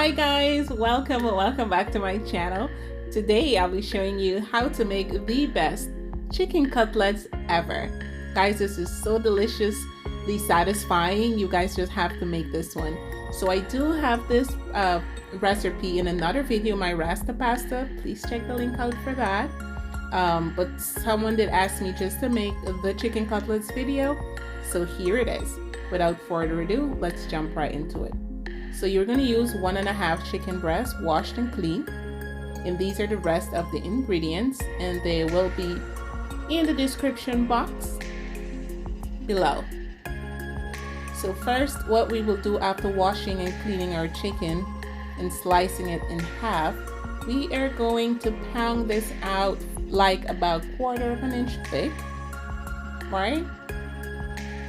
Hi guys, welcome back to my channel. Today I'll be showing you how to make the best chicken cutlets ever. Guys, this is so deliciously satisfying. You guys just have to make this one. So I do have this recipe in another video, my rasta pasta. Please check the link out for that. But someone did ask me just to make the chicken cutlets video, so here it is. Without further ado, let's jump right into it. So you're going to use 1.5 chicken breasts, washed and clean, and these are the rest of the ingredients, and they will be in the description box below. So first, what we will do after washing and cleaning our chicken and slicing it in half, we are going to pound this out like about 1/4 inch thick, right?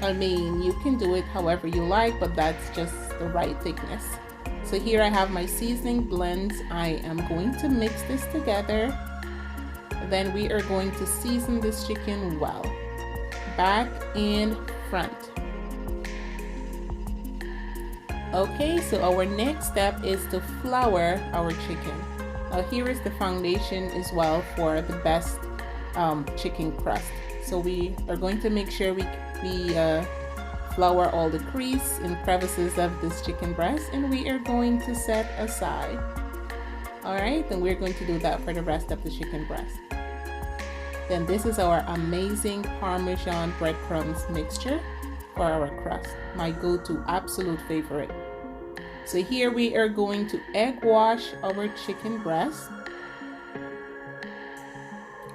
I mean, you can do it however you like, but that's just the right thickness. So here I have my seasoning blends. I am going to mix this together. Then we are going to season this chicken well, back and front. Okay, so our next step is to flour our chicken. Now here is the foundation as well for the best chicken crust. So we are going to make sure we flour all the crease and crevices of this chicken breast, and we are going to set aside. All right, then we're going to do that for the rest of the chicken breast. Then this is our amazing Parmesan breadcrumbs mixture for our crust, my go-to absolute favorite. So here we are going to egg wash our chicken breast.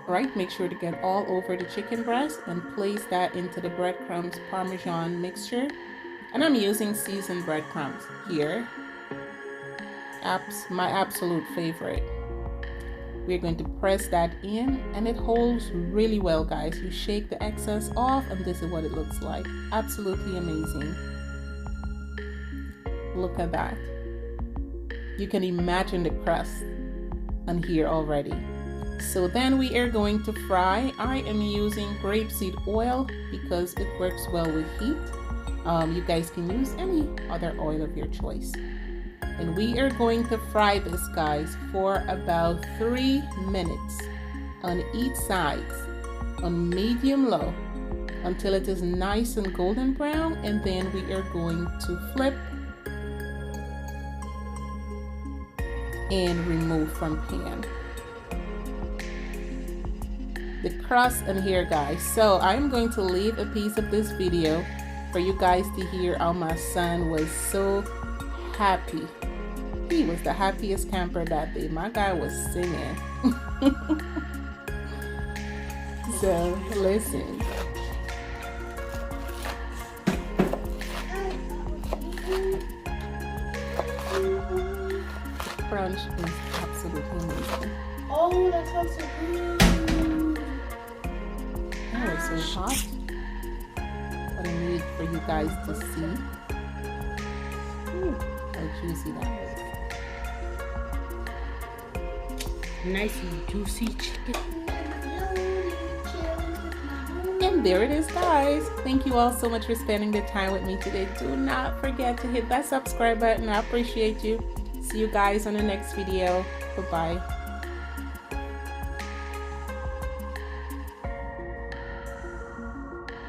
Right, make sure to get all over the chicken breast and place that into the breadcrumbs Parmesan mixture. And I'm using seasoned breadcrumbs here. My absolute favorite. We're going to press that in, and it holds really well, guys. You shake the excess off, and this is what it looks like. Absolutely amazing. Look at that. You can imagine the crust on here already. So then we are going to fry. I am using grapeseed oil because it works well with heat. You guys can use any other oil of your choice. And we are going to fry this, guys, for about 3 minutes on each side on medium low until it is nice and golden brown, and then we are going to flip and remove from pan. The crust in here, guys. So I'm going to leave a piece of this video for you guys to hear how my son was so happy. He was the happiest camper that day. My guy was singing. So listen. The crunch is absolutely amazing. Oh, that sounds so good. Oh, it's so hot. What I need for you guys to see. Ooh, how juicy that is. Nice and juicy chicken. And there it is, guys. Thank you all so much for spending the time with me today. Do not forget to hit that subscribe button. I appreciate you. See you guys on the next video. Bye-bye.